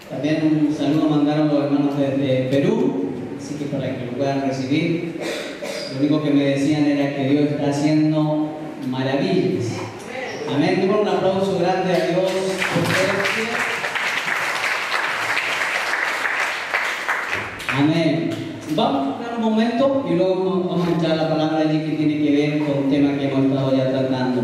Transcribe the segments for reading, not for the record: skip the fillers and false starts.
También un saludo mandaron los hermanos desde Perú, así que para que lo puedan recibir. Lo único que me decían era que Dios está haciendo maravillas. Amén. Demos un aplauso grande a Dios por ustedes. Amén. Vamos a hablar un momento y luego vamos a entrar a la palabra allí que tiene que ver con el tema que hemos estado ya tratando.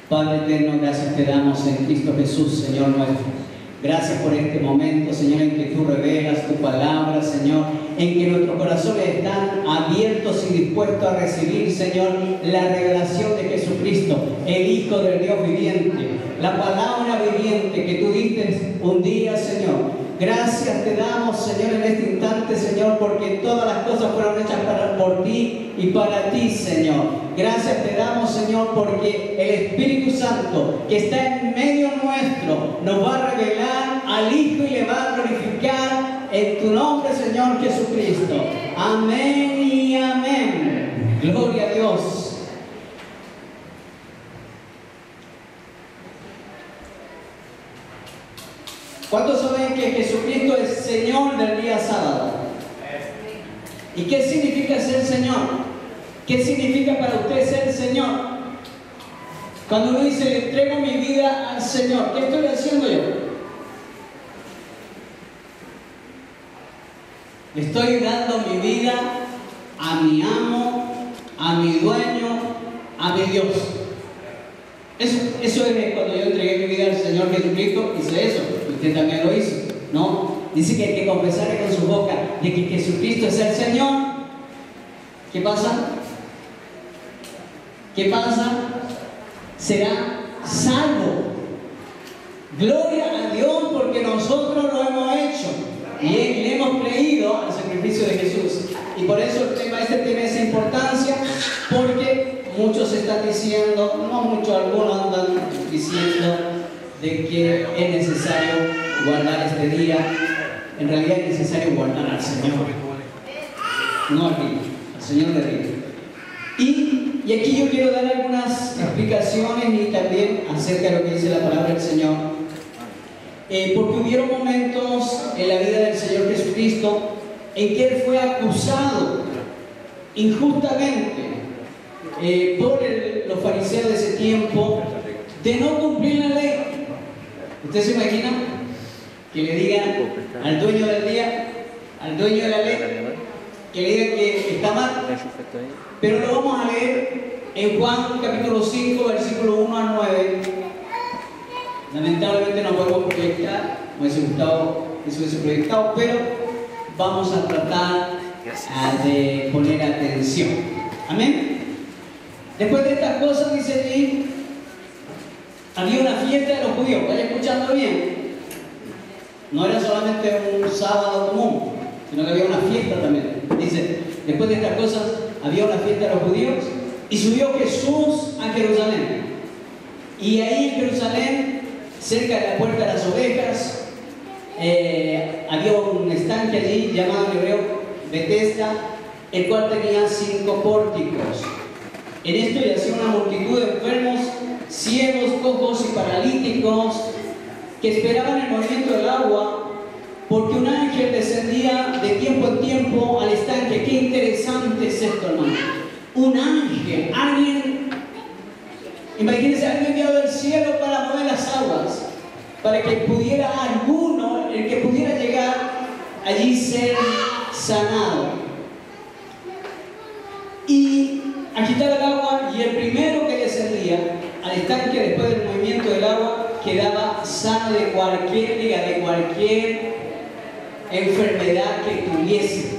Padre eterno, gracias te damos en Cristo Jesús, Señor nuestro. Gracias por este momento, Señor, en que tú revelas tu palabra, Señor, en que nuestros corazones están abiertos y dispuestos a recibir, Señor, la revelación de Jesucristo, el Hijo del Dios viviente, la palabra viviente que tú diste un día, Señor. Gracias te damos, Señor, en este instante, Señor, porque todas las cosas fueron hechas por ti y para ti, Señor. Gracias te damos, Señor, porque el Espíritu Santo que está en medio nuestro nos va a revelar al Hijo y le va a glorificar en tu nombre, Señor Jesucristo. Amén y amén. Gloria a Dios. ¿Cuántos saben que Jesucristo es Señor del día sábado? ¿Y qué significa ser Señor? ¿Qué significa para usted ser Señor? Cuando uno dice, le entrego mi vida al Señor, ¿qué estoy haciendo yo? Le estoy dando mi vida a mi amo, a mi dueño, a mi Dios. Eso es cuando yo entregué mi vida al Señor Jesucristo, hice eso. Usted también lo hizo, ¿no? Dice que hay que confesar con su boca de que Jesucristo es el Señor. ¿Qué pasa? ¿Qué pasa? Será salvo. Gloria a Dios porque nosotros lo hemos hecho y le hemos creído al sacrificio de Jesús. Y por eso el tema este tiene esa importancia, porque muchos están diciendo, no muchos, algunos andan diciendo de que es necesario guardar este día. En realidad es necesario guardar al Señor, no al Hijo, al Señor de Dios. Y aquí yo quiero dar algunas explicaciones y también acerca de lo que dice la palabra del Señor. Porque hubieron momentos en la vida del Señor Jesucristo en que Él fue acusado injustamente por los fariseos de ese tiempo de no cumplir la ley. ¿Usted se imagina que le digan al dueño del día, al dueño de la ley, que le digan que está mal? Pero lo vamos a leer en Juan capítulo 5, versículo 1 al 9. Lamentablemente no podemos proyectar, me hubiese gustado que se hubiese proyectado, pero vamos a tratar de poner atención. Amén. Después de estas cosas, dice allí, había una fiesta de los judíos. Vaya escuchando bien. No era solamente un sábado común, sino que había una fiesta también. Dice, después de estas cosas, había una fiesta de los judíos y subió Jesús a Jerusalén. Y ahí en Jerusalén, cerca de la puerta de las ovejas, había un estanque allí llamado en hebreo Betesda, el cual tenía 5 pórticos. En esto yacía una multitud de enfermos, ciegos, cojos y paralíticos que esperaban el movimiento del agua, porque un ángel descendía de tiempo en tiempo al estanque. Qué interesante es esto, hermano. Un ángel, alguien, imagínense, alguien enviado del cielo para mover las aguas, para que pudiera alguno, el que pudiera llegar allí, ser sanado. Y agitar el agua, y el primero que descendía al estanque después del movimiento del agua quedaba sano de cualquier enfermedad que tuviese.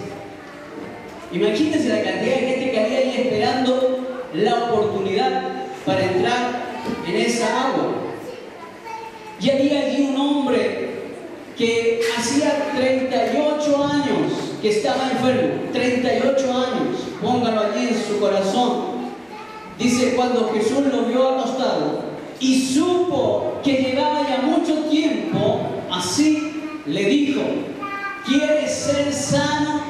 Imagínense la cantidad de gente que había ahí esperando la oportunidad para entrar en esa agua. Y había allí un hombre que hacía 38 años que estaba enfermo. 38 años, póngalo allí en su corazón. Dice, cuando Jesús lo vio acostado y supo que llevaba ya mucho tiempo así, le dijo, ¿quieres ser sano?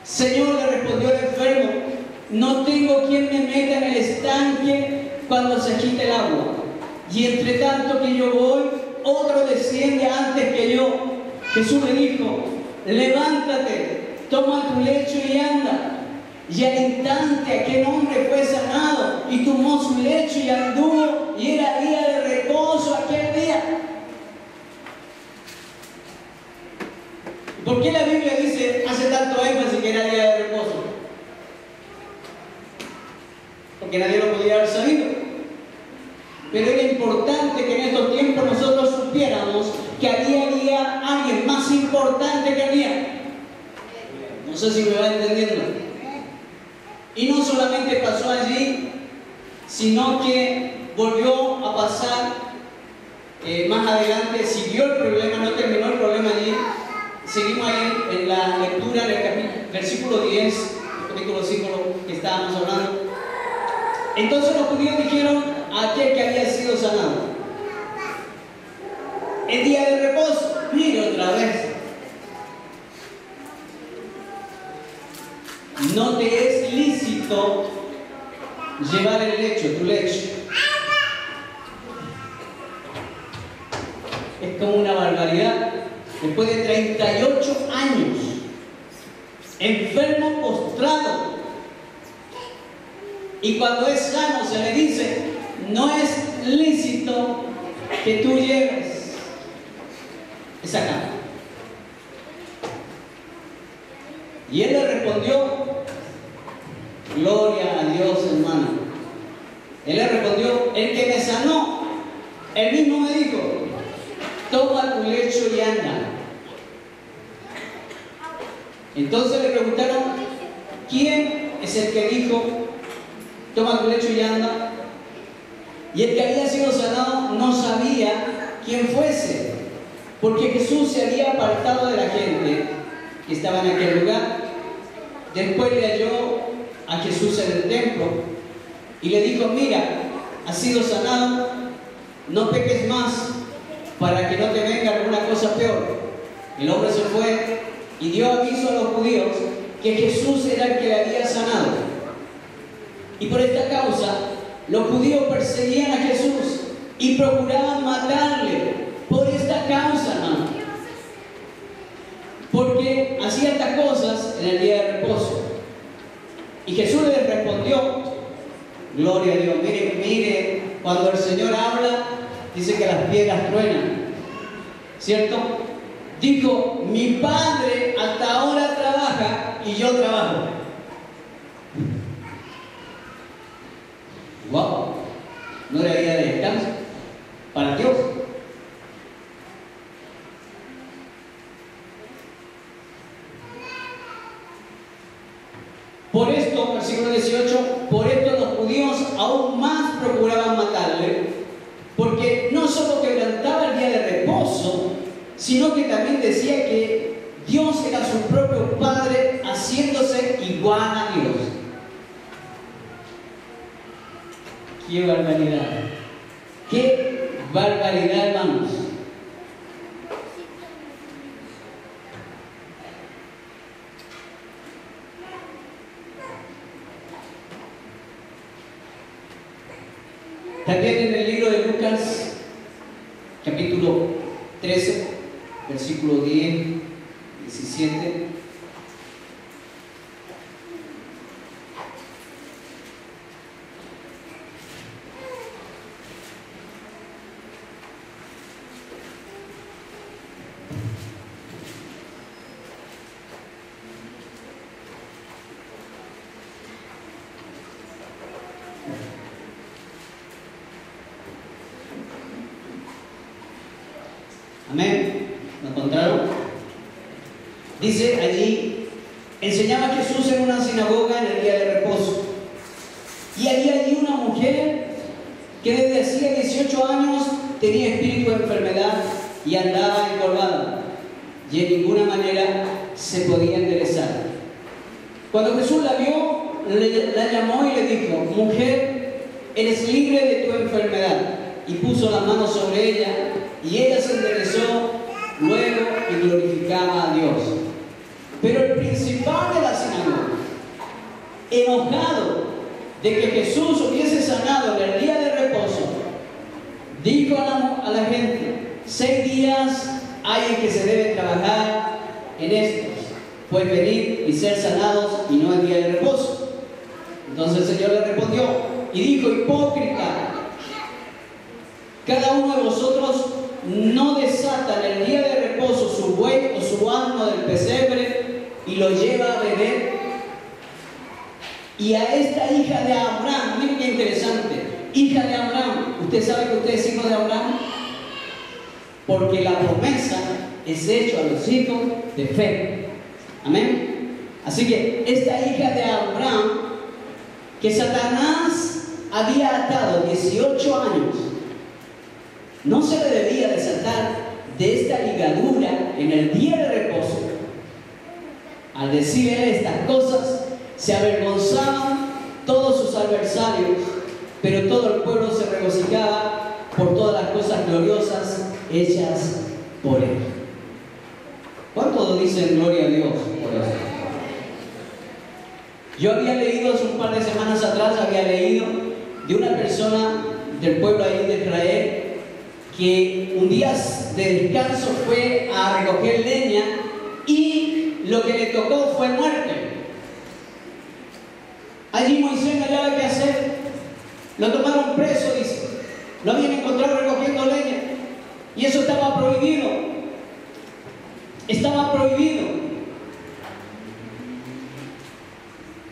Señor, le respondió el enfermo, no tengo quien me meta en el estanque cuando se agite el agua. Y entre tanto que yo voy, otro desciende antes que yo. Jesús le dijo, levántate, toma tu lecho y anda. Y al instante aquel hombre fue sanado y tomó su lecho y anduvo, y era día de reposo aquel día. ¿Por qué la Biblia hace tanto énfasis que era día de reposo? Porque nadie lo podía haber sabido. Pero era importante que en estos tiempos nosotros supiéramos que había alguien más importante que había. No sé si me va entendiendo. Y no solamente pasó allí, sino que volvió a pasar más adelante, siguió el problema, no terminó el problema allí. Seguimos ahí en la lectura del versículo 10, el capítulo 5 que estábamos hablando. Entonces los judíos dijeron a aquel que había sido sanado, el día de reposo, mire otra vez, no te es lícito llevar el lecho, tu lecho. Es como una barbaridad. Después de 38 años, enfermo, postrado, y cuando es sano se le dice, no es lícito que tú lleves esa cama. Y él le respondió, gloria a Dios, hermano. Él le respondió, el que me sanó, él mismo me dijo, toma tu lecho y anda. Entonces le preguntaron, ¿quién es el que dijo, toma tu lecho y anda? Y el que había sido sanado no sabía quién fuese, porque Jesús se había apartado de la gente que estaba en aquel lugar. Después le halló a Jesús en el templo y le dijo, mira, has sido sanado, no peques más, para que no te venga alguna cosa peor. El hombre se fue y dio aviso a los judíos que Jesús era el que le había sanado. Y por esta causa, los judíos perseguían a Jesús y procuraban matarle. Por esta causa, hermano. Porque hacía estas cosas en el día de reposo. Y Jesús les respondió, gloria a Dios, mire, cuando el Señor habla, dice que las piedras truenan, ¿cierto? Dijo, mi Padre hasta ahora trabaja y yo trabajo. Wow, no era día de descanso para Dios. Por esto, versículo 18, por esto los judíos aún más procuraban matarle, porque no solo quebrantaba el día de reposo, sino que también decía que Dios era su propio Padre, haciéndose igual a Dios. ¡Qué barbaridad! ¡Qué barbaridad, hermanos! También en el libro de Lucas, capítulo 13, versículo 10, 17. Amén. ¿Lo encontraron? Dice allí, enseñaba Jesús en una sinagoga en el día de reposo. Y había allí una mujer que desde hacía 18 años tenía espíritu de enfermedad y andaba encorvada, y en ninguna manera se podía enderezar. Cuando Jesús la vio, la llamó y le dijo, mujer, eres libre de tu enfermedad. Y puso las manos sobre ella, y ella se enderezó luego y glorificaba a Dios. Pero el principal de la sinagoga, enojado de que Jesús hubiese sanado en el día de reposo, dijo a la gente: 6 días hay en que se debe trabajar en estos, pues venir y ser sanados, y no el día de reposo. Entonces el Señor le respondió y dijo: hipócrita, cada uno de vosotros no desata en el día de reposo su buey o su asno del pesebre y lo lleva a beber. Y a esta hija de Abraham, miren qué interesante, hija de Abraham, ¿usted sabe que usted es hijo de Abraham? Porque la promesa es hecha a los hijos de fe. Amén. Así que esta hija de Abraham, que Satanás había atado 18 años, no se le debía desatar de esta ligadura en el día de reposo. Al decirle estas cosas, se avergonzaban todos sus adversarios, pero todo el pueblo se regocijaba por todas las cosas gloriosas hechas por él. ¿Cuántos dicen gloria a Dios por eso? Yo había leído hace un par de semanas atrás, había leído de una persona del pueblo ahí de Israel que un día de descanso fue a recoger leña y lo que le tocó fue muerte. Allí Moisés no hallaba qué hacer. Lo tomaron preso, dice. Lo habían encontrado recogiendo leña. Y eso estaba prohibido. Estaba prohibido.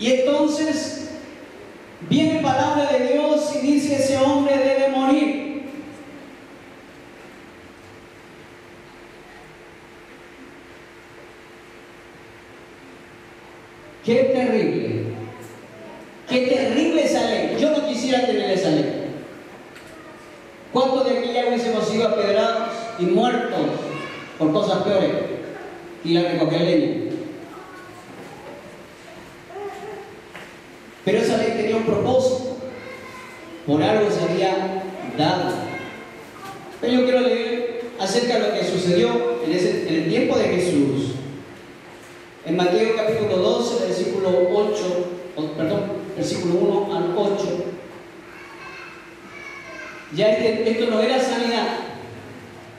Y entonces viene palabra de Dios y dice: ese hombre debe morir. Qué terrible. Qué terrible esa ley. Yo no quisiera tener esa ley. ¿Cuántos de aquí ya hubiésemos sido apedrados y muertos por cosas peores y la recoger leña? Pero esa ley tenía un propósito. Por algo se había dado. Pero yo quiero leer acerca de lo que sucedió en el tiempo de Jesús. En Mateo capítulo 12, versículo 1 al 8. Ya esto no era sanidad,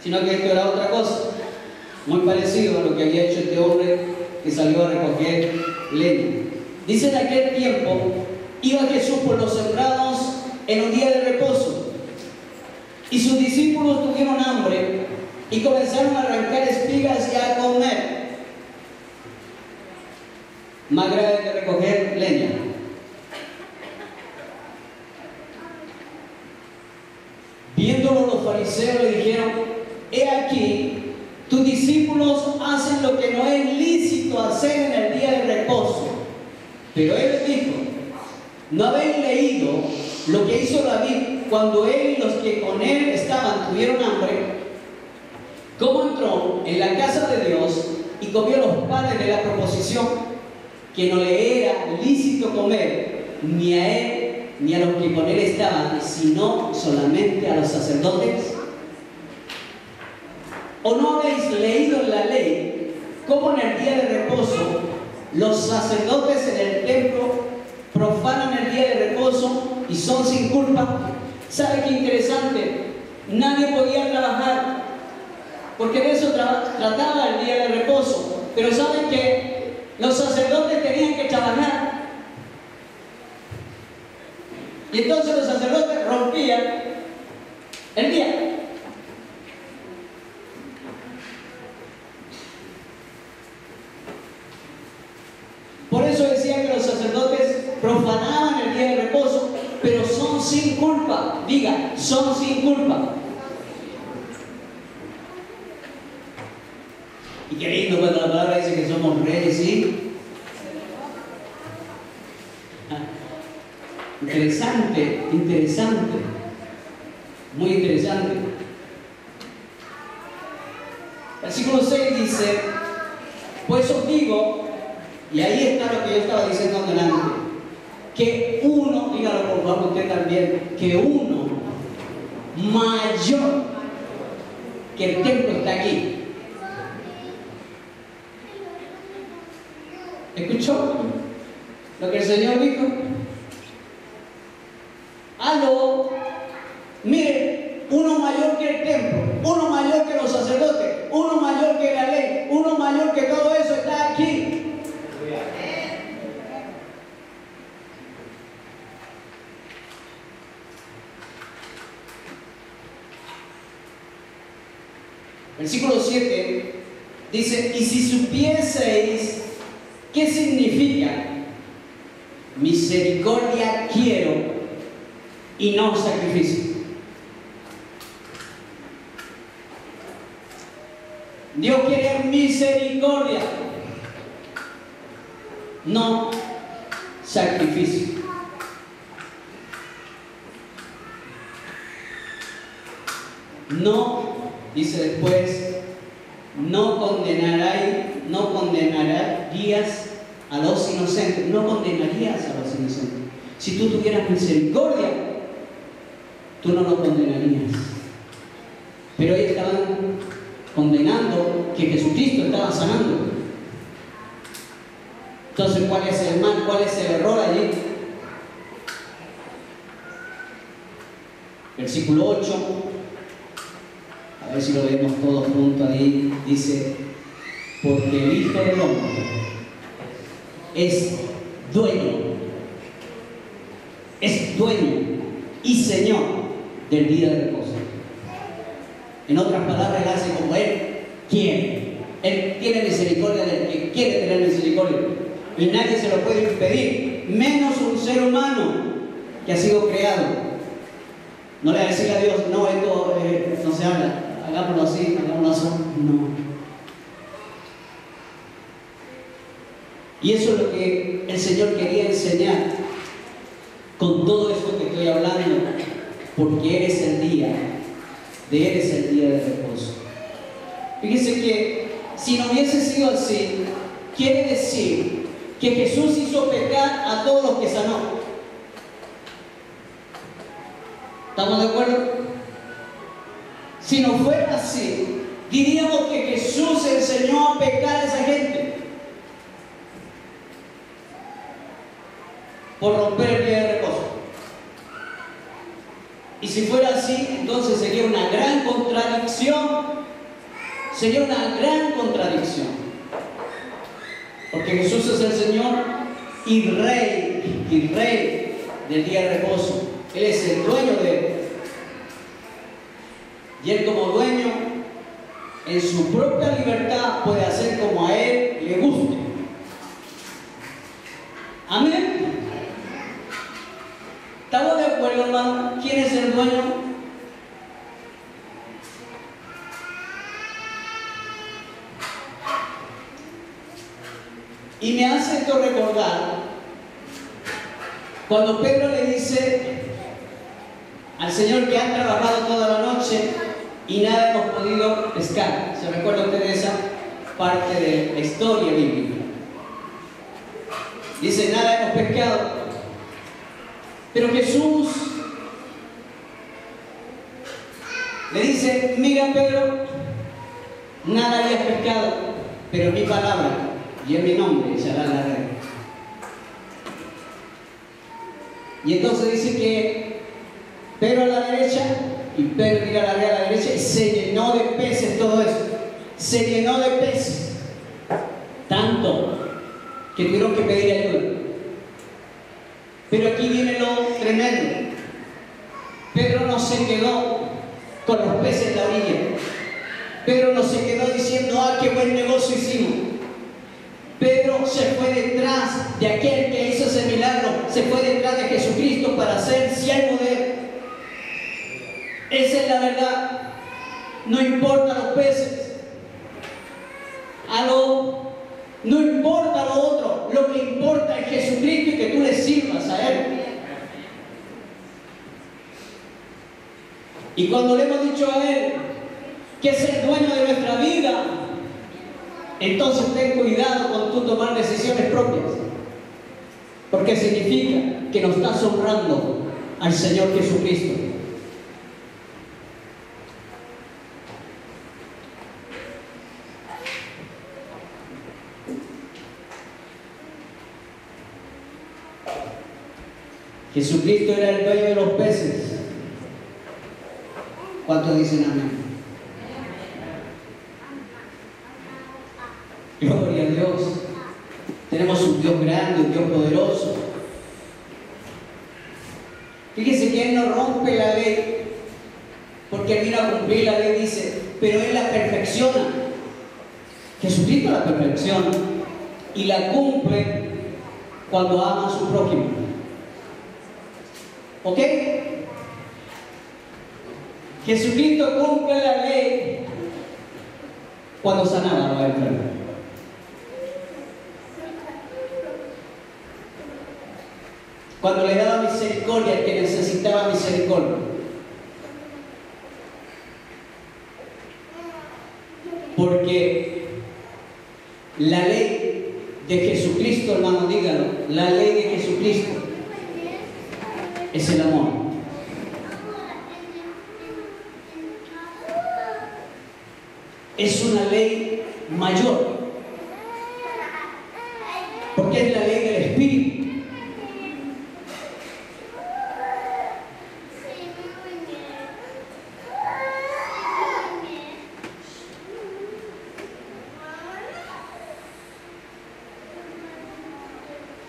sino que esto era otra cosa, muy parecido a lo que había hecho este hombre que salió a recoger leña. Dice: en aquel tiempo iba Jesús por los sembrados en un día de reposo, y sus discípulos tuvieron hambre y comenzaron a arrancar espigas y a comer. Más grave que recoger leña. Viéndolo los fariseos le dijeron: he aquí, tus discípulos hacen lo que no es lícito hacer en el día de reposo. Pero él les dijo: ¿no habéis leído lo que hizo David cuando él y los que con él estaban tuvieron hambre? ¿Cómo entró en la casa de Dios y comió los panes de la proposición, que no le era lícito comer ni a él ni a los que con él estaban, sino solamente a los sacerdotes? ¿O no habéis leído en la ley cómo en el día de reposo los sacerdotes en el templo profanan el día de reposo y son sin culpa? ¿Sabe qué interesante? Nadie podía trabajar, porque de eso trataba el día de reposo. Pero ¿saben que los sacerdotes tenían que trabajar? Y entonces los sacerdotes rompían el día. Por eso decía que los sacerdotes profanaban el día de reposo, pero son sin culpa. Diga, son sin culpa. Y qué lindo cuando la palabra dice que somos reyes, ¿sí? Interesante, interesante, muy interesante. Versículo 6 dice: pues os digo, y ahí está lo que yo estaba diciendo delante, que uno, dígalo por favor usted también, que uno mayor que el templo está aquí. ¿Escuchó lo que el Señor dijo? Aló, mire, uno mayor Versículo 7 dice: y si supieseis qué significa misericordia quiero y no sacrificio. Dios quiere misericordia, no sacrificio. No, dice después, no condenarías a los inocentes. No condenarías a los inocentes. Si tú tuvieras misericordia, tú no los condenarías. Pero ellos estaban condenando que Jesucristo estaba sanando. Entonces, ¿cuál es el mal? ¿Cuál es el error allí? Versículo 8, a ver si lo vemos todos juntos ahí, dice: porque el Hijo del Hombre es dueño y Señor del día de reposo. En otras palabras, Él hace como Él quiere. Él tiene misericordia del que quiere tener misericordia. Y nadie se lo puede impedir, menos un ser humano que ha sido creado. No le va a decir a Dios: no, esto no se habla, hagámoslo así, hagámoslo así. No. Y eso es lo que el Señor quería enseñar con todo esto que estoy hablando, porque eres el día de reposo. Fíjense que si no hubiese sido así, quiere decir que Jesús hizo pecar a todos los que sanó. ¿Estamos de acuerdo? Si no fuera así, diríamos que Jesús enseñó a pecar a esa gente por romper el día de reposo. Y si fuera así, entonces sería una gran contradicción. Sería una gran contradicción. Porque Jesús es el Señor y Rey del día de reposo. Él es el dueño de él. Y Él, como dueño, en su propia libertad puede hacer como a Él le guste. Amén. ¿Estamos de acuerdo, hermano? ¿Quién es el dueño? Y me hace esto recordar cuando Pedro le dice al Señor que han trabajado toda la noche y nada hemos podido pescar. ¿Se recuerda usted de esa parte de la historia bíblica? Dice: nada hemos pescado. Pero Jesús le dice: mira, Pedro, nada habías pescado, pero en mi palabra y en mi nombre echarás la red. Y entonces dice que Pedro a la derecha, y Pedro tira la red a la derecha, y se llenó de peces todo eso. Se llenó de peces. Tanto que tuvieron que pedir ayuda. Pero aquí viene lo tremendo. Pedro no se quedó con los peces en la orilla. Pedro no se quedó diciendo: ah, qué buen negocio hicimos. Pedro se fue detrás de aquel que hizo ese milagro. Se fue detrás de Jesucristo para ser siervo de Él. Esa es la verdad. No importa los peces. No importa lo otro. Lo que importa es Jesucristo y que tú le sirvas a Él. Y cuando le hemos dicho a Él que es el dueño de nuestra vida, entonces ten cuidado con tú tomar decisiones propias. Porque significa que nos estás honrando al Señor Jesucristo. Jesucristo era el dueño de los peces. ¿Cuántos dicen amén? Gloria a Dios. Tenemos un Dios grande, un Dios poderoso. Fíjese que Él no rompe la ley, porque Él vino a cumplir la ley, dice: pero Él la perfecciona. Jesucristo la perfecciona y la cumple cuando ama a su prójimo. ¿Ok? Jesucristo cumple la ley cuando sanaba a los enfermos. Cuando le daba misericordia al que necesitaba misericordia. Porque la ley de Jesucristo, hermano, dígalo, la ley de Jesucristo es el amor. Es una ley mayor, porque es la ley del Espíritu.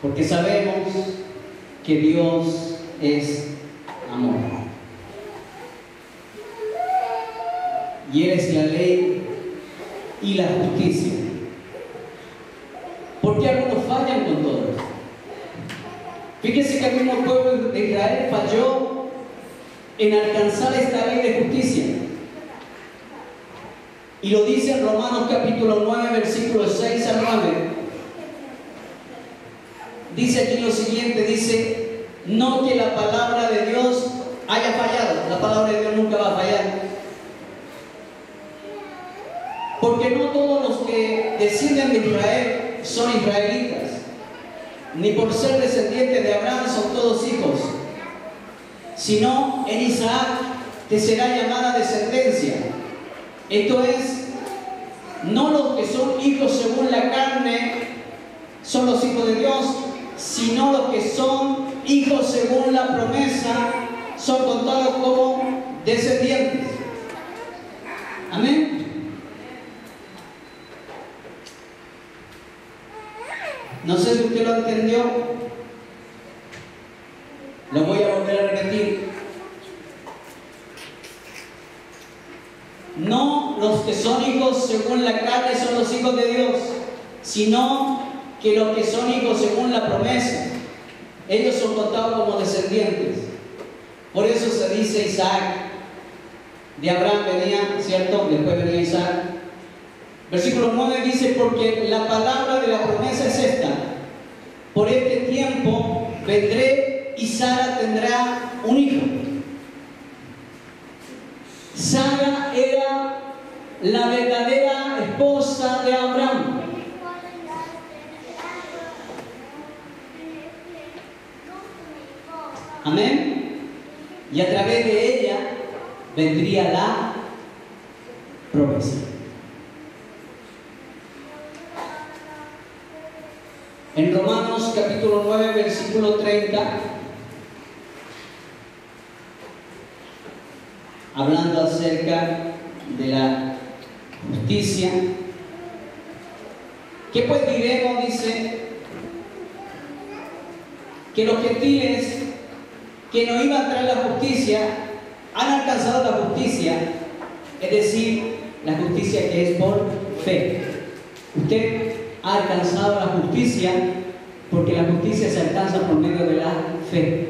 Porque sabemos que Dios es amor. Y Él es la ley y la justicia. ¿Por qué algunos fallan con todo esto? Fíjense que el mismo pueblo de Israel falló en alcanzar esta ley de justicia. Y lo dice en Romanos capítulo 9, versículos 6 al 9. Dice aquí lo siguiente, dice, no que la palabra de Dios haya fallado. La palabra de Dios nunca va a fallar. Porque no todos los que descienden de Israel son israelitas, ni por ser descendientes de Abraham son todos hijos, sino en Isaac te será llamada descendencia. Esto es, no los que son hijos según la carne son los hijos de Dios, sino los que son hijos según la promesa son contados como descendientes. Amén. No sé si usted lo entendió. Lo voy a volver a repetir. No los que son hijos según la carne son los hijos de Dios, sino que los que son hijos según la promesa, ellos son contados como descendientes. Por eso se dice Isaac. De Abraham venía, ¿cierto? Después venía Isaac. Versículo 9 dice, porque la palabra de la promesa es esta: por este tiempo vendré y Sara tendrá un hijo. Sara era la verdadera esposa de Abraham. Amén. Y a través de ella vendría la promesa. En Romanos capítulo 9, versículo 30, hablando acerca de la justicia, ¿qué pues diremos? Dice que los gentiles que no iban a traer la justicia han alcanzado la justicia, es decir, la justicia que es por fe. Usted ha alcanzado la justicia porque la justicia se alcanza por medio de la fe.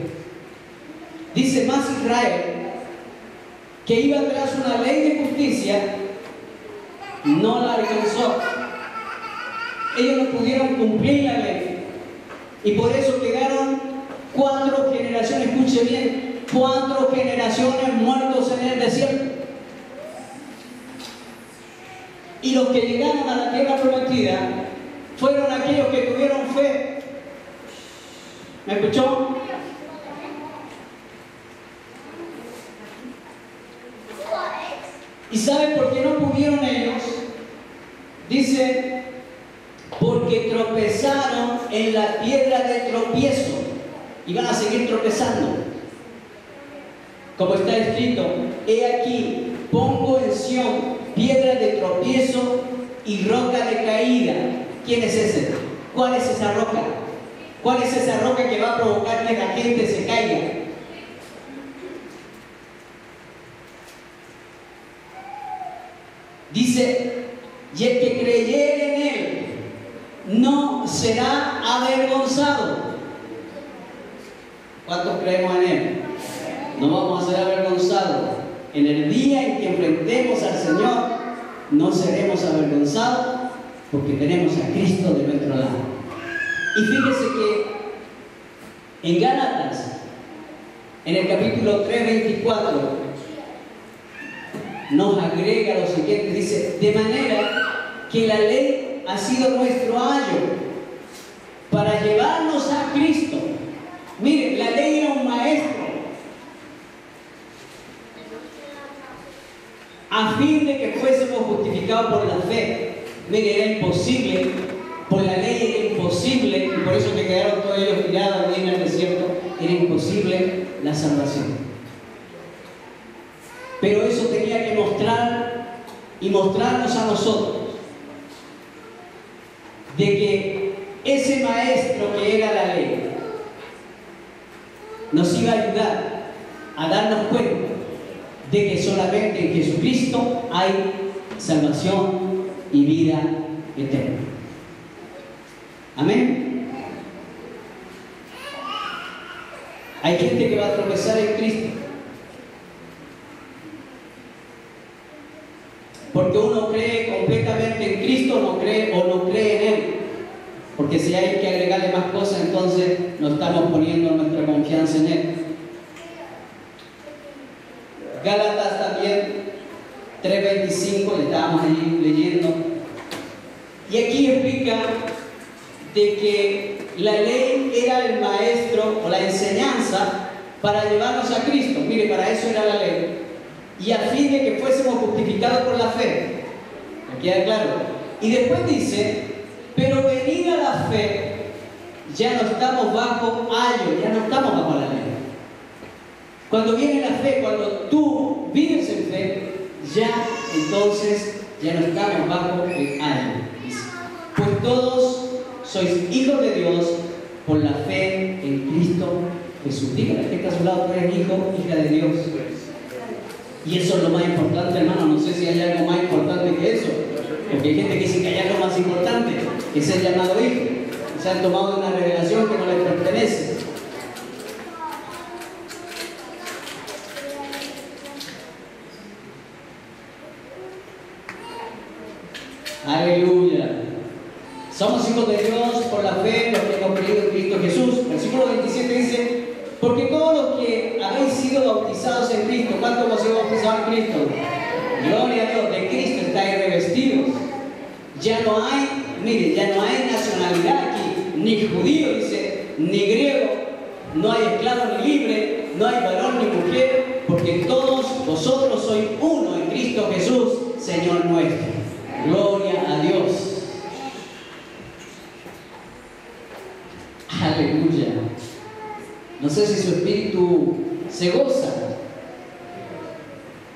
Dice más Israel, que iba tras una ley de justicia, no la alcanzó. Ellos no pudieron cumplir la ley y por eso quedaron 4 generaciones, escuche bien, 4 generaciones muertos en el desierto. Y los que llegaron a la tierra prometida fueron aquellos que tuvieron fe. ¿Me escuchó? ¿Y sabe por qué no pudieron ellos? Dice, porque tropezaron en la piedra de tropiezo. Y van a seguir tropezando. Como está escrito, he aquí, pongo en Sión piedra de tropiezo y roca de caída. ¿Quién es ese? ¿Cuál es esa roca? ¿Cuál es esa roca que va a provocar que la gente se caiga? y el que creyere en Él no será avergonzado. ¿Cuántos creemos en Él? No vamos a ser avergonzados. En el día en que enfrentemos al Señor, no seremos avergonzados porque tenemos a Cristo de nuestro lado. Y fíjese que en Gálatas, en el capítulo 3, 24, nos agrega lo siguiente, dice: de manera que la ley ha sido nuestro ayo para llevarnos a Cristo. Mire, la ley era un maestro a fin de que fuésemos justificados por la fe. Mire, era imposible, por la ley era imposible, y por eso que quedaron todos ellos tirados allí en el desierto, era imposible la salvación. Pero eso tenía que mostrar y mostrarnos a nosotros de que ese maestro que era la ley nos iba a ayudar a darnos cuenta de que solamente en Jesucristo hay salvación y vida eterna. Amén. Hay gente que va a tropezar en Cristo porque uno cree completamente en Cristo, no cree o no cree en Él. Porque si hay que agregarle más cosas, entonces no estamos poniendo nuestra confianza en Él. Gálatas también 3:25, le estábamos ahí leyendo. Y aquí explica de que la ley era el maestro o la enseñanza para llevarnos a Cristo. Mire, para eso era la ley. Y a fin de que fuésemos justificados por la fe. ¿Me queda claro? Y después dice: pero venida la fe, ya no estamos bajo ayo, ya no estamos bajo la ley. Cuando viene la fe, cuando tú vives en fe, ya entonces ya no estamos bajo el ayo. Dice: pues todos sois hijos de Dios por la fe en Cristo Jesús. Dígale que está a su lado: tú eres hijo, hija de Dios. Y eso es lo más importante, hermano. No sé si hay algo más importante que eso. Porque hay gente que dice que hay algo más importante, que es ser llamado hijo. Se han tomado una revelación que no les pertenece. Aleluya. Somos hijos de Dios por la fe, los que hemos creído en Cristo Jesús. Versículo 27 dice: porque todos los que habéis sido bautizados en Cristo, ¿cuántos hemos sido bautizados en Cristo? Gloria a Dios, de Cristo estáis revestidos. Ya no hay, mire, ya no hay nacionalidad aquí, ni judío, dice, ni griego, no hay esclavo ni libre, no hay varón ni mujer, porque todos vosotros sois uno en Cristo Jesús, Señor nuestro. Gloria a Dios. Aleluya. No sé si su espíritu se goza.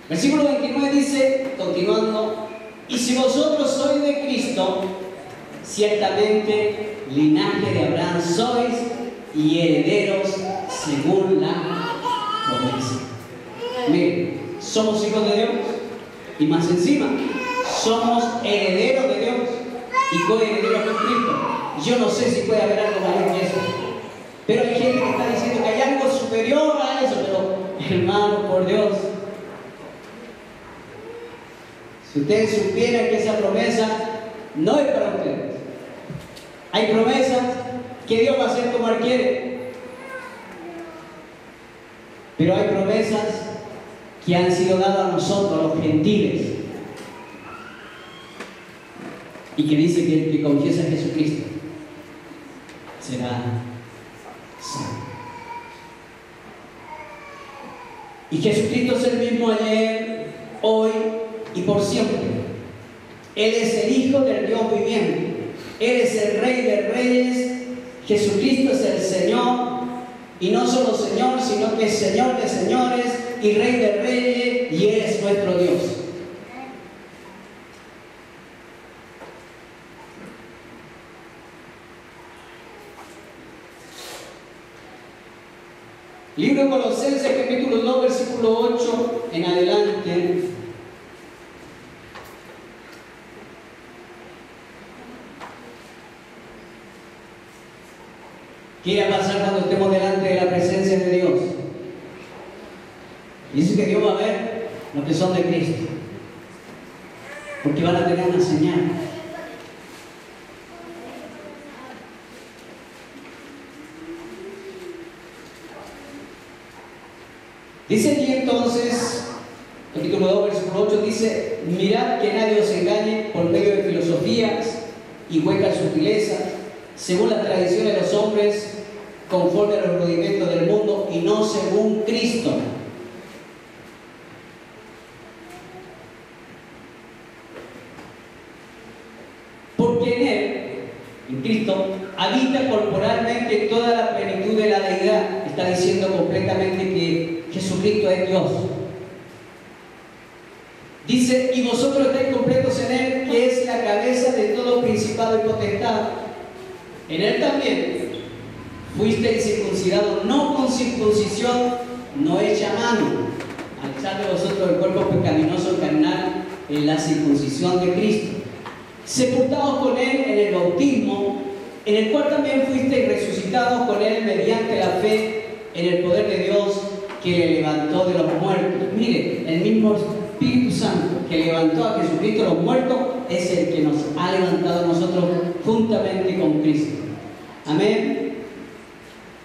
Versículo 29 dice, continuando: y si vosotros sois de Cristo, ciertamente linaje de Abraham sois y herederos según la promesa. Miren, somos hijos de Dios y más encima somos herederos de Dios y coherederos con Cristo. Yo no sé si puede haber algo mayor que eso, pero hay gente que está diciendo que hay algo superior a eso. Pero hermano, por Dios, si ustedes supieran que esa promesa no es para ustedes. Hay promesas que Dios va a hacer como Él quiere, pero hay promesas que han sido dadas a nosotros, los gentiles, y que dice que el que confiesa a Jesucristo será salvo. Y Jesucristo es el mismo ayer, hoy y por siempre. Él es el Hijo del Dios viviente. Él es el Rey de Reyes. Jesucristo es el Señor, y no solo Señor, sino que es Señor de señores y Rey de Reyes, y Él es nuestro Dios. Libro de Colosenses, capítulo 2, versículo 8 en adelante. ¿Qué irá a pasar cuando estemos delante de la presencia de Dios? Dice que Dios va a ver los que son de Cristo, porque van a tener una señal. Dice aquí entonces, capítulo 2, versículo 8, dice: mirad que nadie os engañe por medio de filosofías y huecas sutilezas, según la tradición de los hombres, conforme a los rudimentos del mundo, y no según Cristo. Porque en Él, en Cristo, habita corporalmente toda la plenitud de la deidad. Está diciendo completamente que Jesucristo es Dios. Dice: y vosotros estáis completos en Él, que es la cabeza de todo principado y potestad. En Él también fuisteis circuncidados, no con circuncisión no hecha a mano, al echar de vosotros el cuerpo pecaminoso carnal en la circuncisión de Cristo, sepultados con Él en el bautismo, en el cual también fuisteis resucitados con Él mediante la fe en el poder de Dios que le levantó de los muertos. Mire, el mismo Espíritu Santo que levantó a Jesucristo de los muertos es el que nos ha levantado a nosotros juntamente con Cristo. Amén.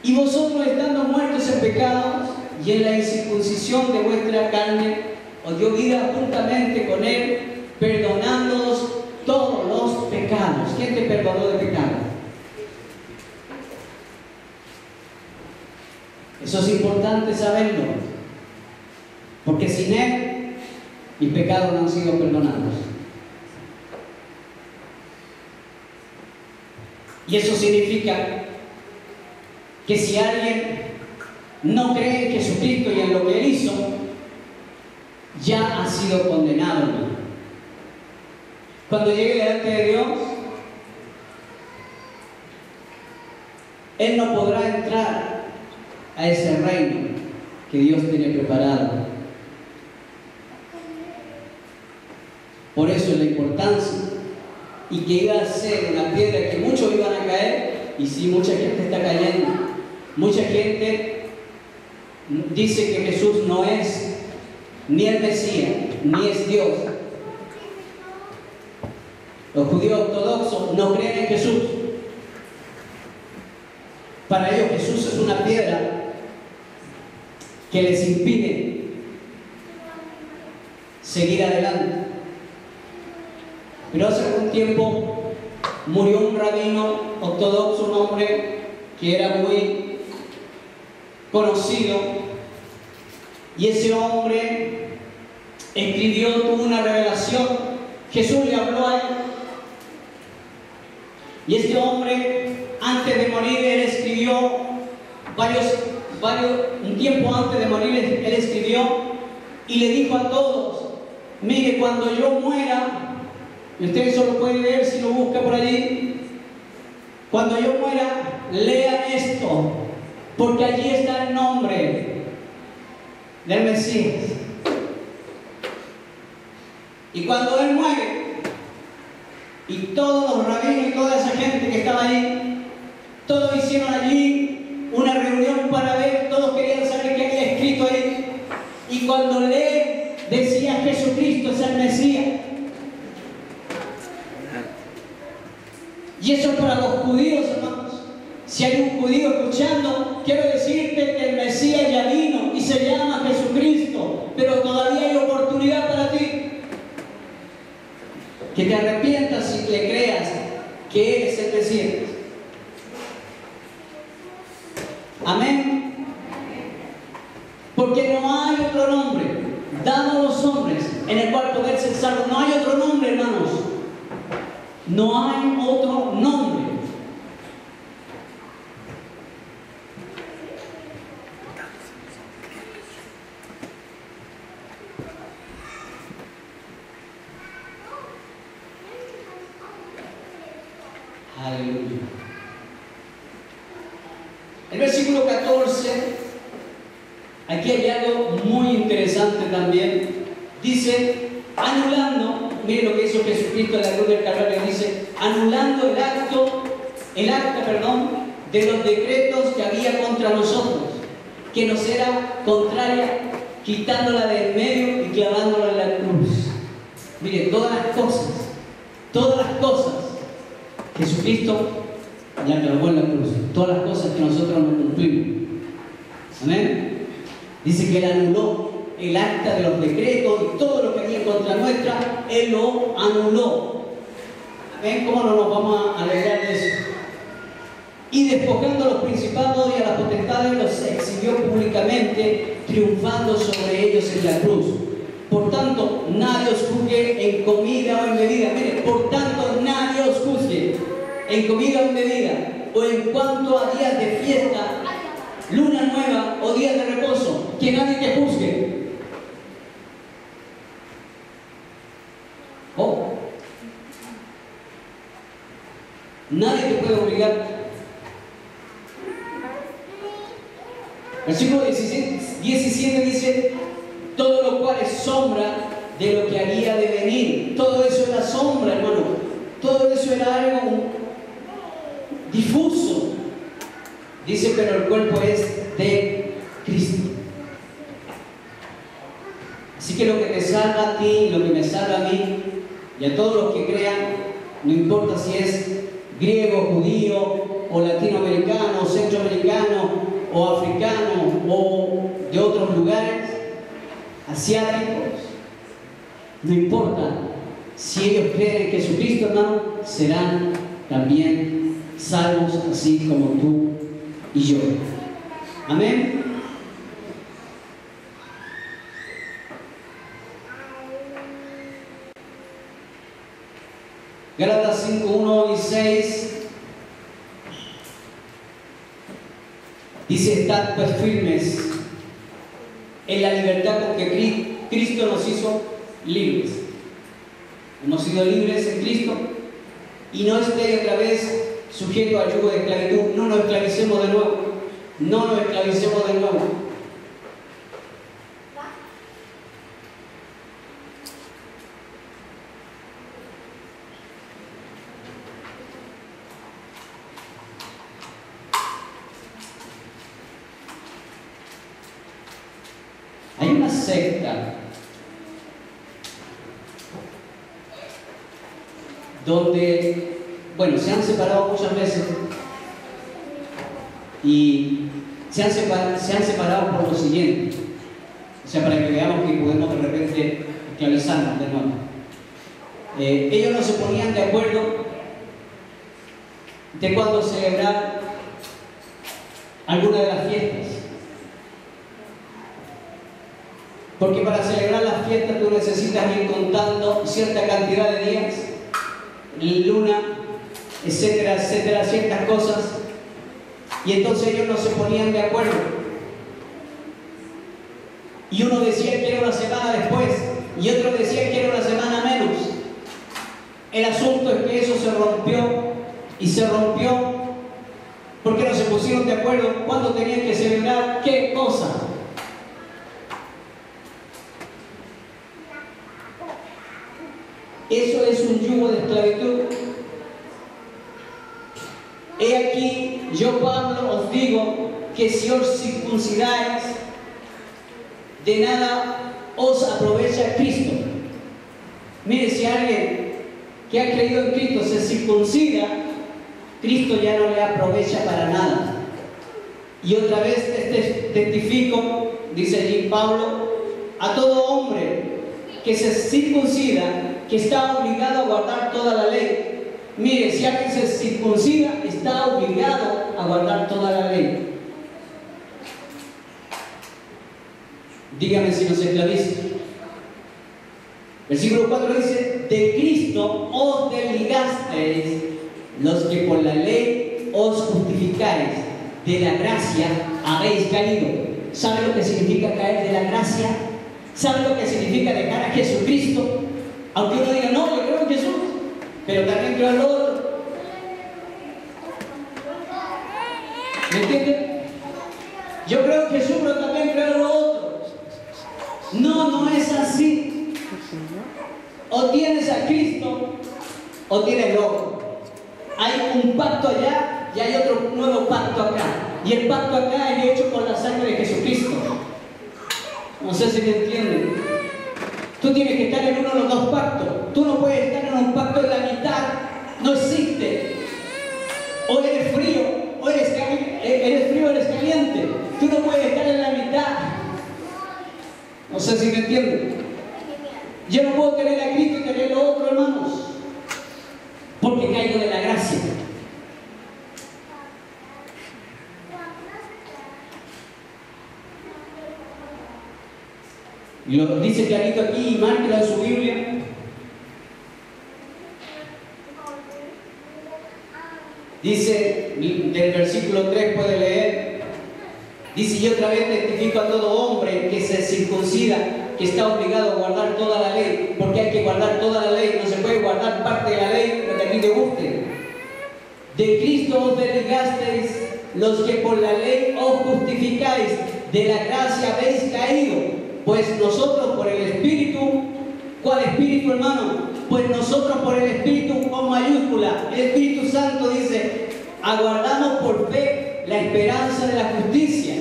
Y vosotros, estando muertos en pecados y en la incircuncisión de vuestra carne, os dio vida juntamente con Él, perdonándoos todos los pecados. ¿Quién te perdonó de pecado? Eso es importante saberlo, porque sin Él mis pecados no han sido perdonados. Y eso significa que si alguien no cree en Jesucristo y en lo que Él hizo, ya ha sido condenado. Cuando llegue delante de Dios, Él no podrá entrar a ese reino que Dios tiene preparado. Por eso la importancia, y que iba a ser una piedra que muchos iban a caer, y sí, mucha gente está cayendo. Mucha gente dice que Jesús no es ni el Mesías, ni es Dios. Los judíos ortodoxos no creen en Jesús. Para ellos Jesús es una piedra que les impide seguir adelante. Pero hace algún tiempo murió un rabino ortodoxo, un hombre que era muy conocido, y ese hombre escribió, tuvo una revelación. Jesús le habló a él, y este hombre, antes de morir, él escribió un tiempo antes de morir, él escribió y le dijo a todos: mire, cuando yo muera, y usted eso lo puede ver si lo busca por allí, cuando yo muera, lean esto, porque allí está el nombre del Mesías. Y cuando él muere, y todos los rabinos y toda esa gente que estaba allí, todos hicieron allí una reunión para ver, todos querían saber qué había escrito ahí. Y cuando lee, decía: Jesucristo es el Mesías. Y eso es para los judíos, hermanos. Si hay un judío escuchando, quiero decirte que el Mesías ya vino y se llama Jesucristo, pero todavía hay oportunidad para ti. Que te arrepientas y le creas que Él es el Mesías. Amén. Porque no hay otro nombre dado a los hombres en el cual poder ser salvos. No hay otro nombre, hermanos. No hay otro nombre. Aleluya. El versículo 14, aquí hay algo muy interesante también. Dice: anulando, mire lo que hizo Jesucristo en la cruz del Calvario, dice: anulando el acta de los decretos que había contra nosotros, que nos era contraria, quitándola de en medio y clavándola en la cruz. Mire, todas las cosas, Jesucristo la clavó en la cruz, todas las cosas que nosotros no cumplimos. Amén. Dice que Él anuló el acta de los decretos y todo lo que había en contra nuestra, Él lo anuló. Amén. ¿Cómo no nos vamos a alegrar de eso? Y despojando a los principados y a las potestades, los exhibió públicamente, triunfando sobre ellos en la cruz. Por tanto, nadie os juzgue en comida o en bebida. Mire, por tanto, nadie os juzgue en comida o en bebida, o en cuanto a días de fiesta, luna nueva o días de reposo, que nadie te juzgue. Oh. Nadie te puede obligar. Versículo 17 dice: todo lo cual es sombra de lo que había de venir. Todo eso era sombra, hermano. Todo eso era algo difuso. Dice, pero el cuerpo es de Cristo. Así que lo que te salva a ti, lo que me salva a mí y a todos los que crean, no importa si es griego, judío, o latinoamericano, o centroamericano, o africano, o de otros lugares, asiáticos, no importa, si ellos creen en Jesucristo, hermano, serán también salvos, así como tú y yo. Amén. Gálatas 5, 1 y 6 dice: estad pues firmes en la libertad con que Cristo nos hizo libres. Hemos sido libres en Cristo, y no estéis otra vez sujetos al yugo de esclavitud. No nos esclavicemos de nuevo. No nos esclavicemos de nuevo. Hay una secta donde, bueno, se han separado muchas veces y se han separado por lo siguiente, o sea, para que veamos que podemos de repente esclavizarnos de nuevo. Ellos no se ponían de acuerdo de cuándo celebrar alguna de las fiestas. Porque para celebrar las fiestas tú necesitas ir contando cierta cantidad de días, luna, etcétera, etcétera, ciertas cosas. Y entonces ellos no se ponían de acuerdo. Y uno decía quiero una semana después, y otro decía quiero una semana menos. El asunto es que eso se rompió, y se rompió porque no se pusieron de acuerdo cuándo tenían que celebrar qué cosa. Eso es un yugo de esclavitud. He aquí, yo Pablo os digo que si os circuncidáis, de nada os aprovecha Cristo. Mire, si alguien que ha creído en Cristo se circuncida, Cristo ya no le aprovecha para nada. Y otra vez testifico, dice allí Pablo, a todo hombre que se circuncida, que está obligado a guardar toda la ley. Mire, si alguien se circuncida, está obligado a guardar toda la ley. Dígame si no se esclaviza. Versículo 4 dice: de Cristo os desligasteis los que por la ley os justificáis, de la gracia habéis caído. ¿Sabe lo que significa caer de la gracia? ¿Sabe lo que significa dejar a Jesucristo? Aunque uno diga, no, yo creo en Jesús, pero también creo en lo otro. ¿Me entienden? Yo creo en Jesús, pero también creo en lo otro. No, no es así. O tienes a Cristo, o tienes lo otro. Hay un pacto allá y hay otro nuevo pacto acá. Y el pacto acá es hecho con la sangre de Jesucristo. No sé si me entienden. Tú tienes que estar en uno de los dos pactos. Tú no puedes estar en un pacto de la mitad. No existe. O eres frío, o eres frío, o eres caliente. Tú no puedes estar en la mitad. No sé si me entienden. Yo no puedo tener a Cristo y tener lo otro, hermanos, porque caigo de la gracia. Y lo dice clarito aquí, y márquelo en su Biblia. Dice, del versículo 3 puede leer, dice: y otra vez testifico a todo hombre que se circuncida, que está obligado a guardar toda la ley, porque hay que guardar toda la ley, no se puede guardar parte de la ley, lo que a ti te guste. De Cristo os desligasteis, los que por la ley os justificáis, de la gracia habéis caído. Pues nosotros por el Espíritu, ¿cuál Espíritu, hermano? Pues nosotros por el Espíritu con mayúscula, el Espíritu Santo dice, aguardamos por fe la esperanza de la justicia.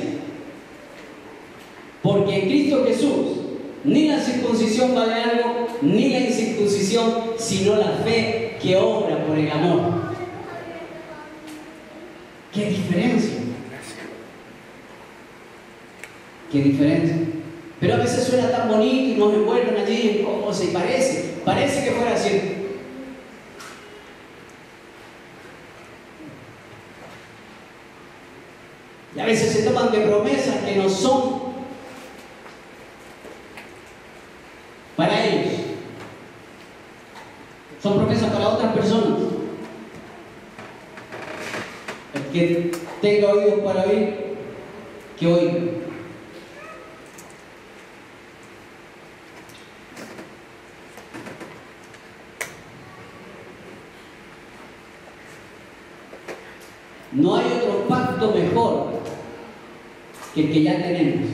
Porque en Cristo Jesús, ni la circuncisión vale algo, ni la incircuncisión, sino la fe que obra por el amor. ¿Qué diferencia? ¿Qué diferencia? Pero a veces suena tan bonito y nos envuelven allí en cosas y parece que fuera así. Y a veces se toman de promesas que no son para ellos. Son promesas para otras personas. El que tenga oídos para oír, que oiga. No hay otro pacto mejor que el que ya tenemos.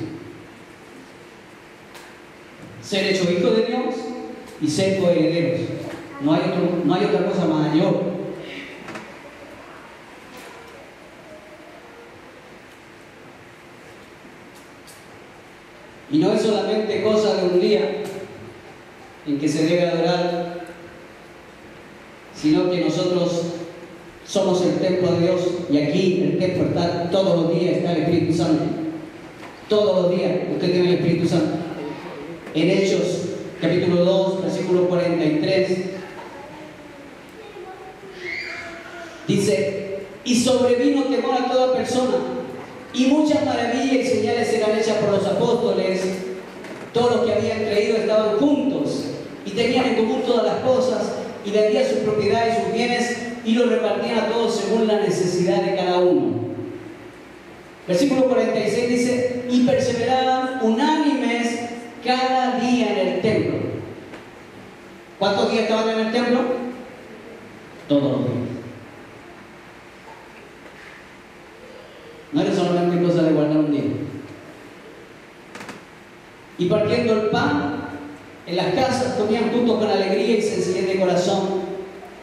Ser hecho hijo de Dios y ser coherederos. No hay otra cosa mayor. Y no es solamente cosa de un día en que se debe adorar, sino que nosotros somos el templo de Dios, y aquí el templo está todos los días, está el Espíritu Santo. Todos los días usted tiene el Espíritu Santo. En Hechos, capítulo 2, versículo 43, dice: y sobrevino temor a toda persona, y muchas maravillas y señales eran hechas por los apóstoles. Todos los que habían creído estaban juntos, y tenían en común todas las cosas, y vendían sus propiedades y sus bienes, y lo repartían a todos según la necesidad de cada uno. Versículo 46 dice: y perseveraban unánimes cada día en el templo. ¿Cuántos días estaban en el templo? Todos los días. No era solamente cosa de guardar un día. Y partiendo el pan en las casas, comían juntos con alegría y sencillez de corazón,